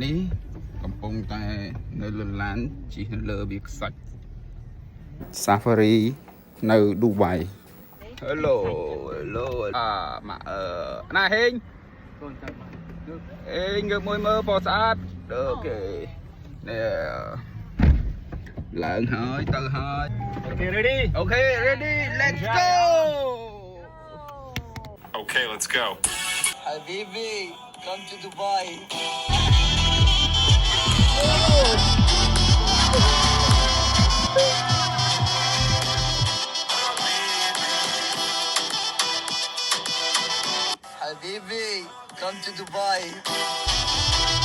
នេះកំពុងតែនៅលើឡានជិះនៅលើវាខ្សាច់ Safari នៅ Dubai Hello ណាហេងងើបមួយមើលពណ៌ស្អាតអូខេនេះឡើងហើយទៅហើយ Okay ready let's go Okay, let's go. Habibi, come to Dubai. Habibi, come to Dubai.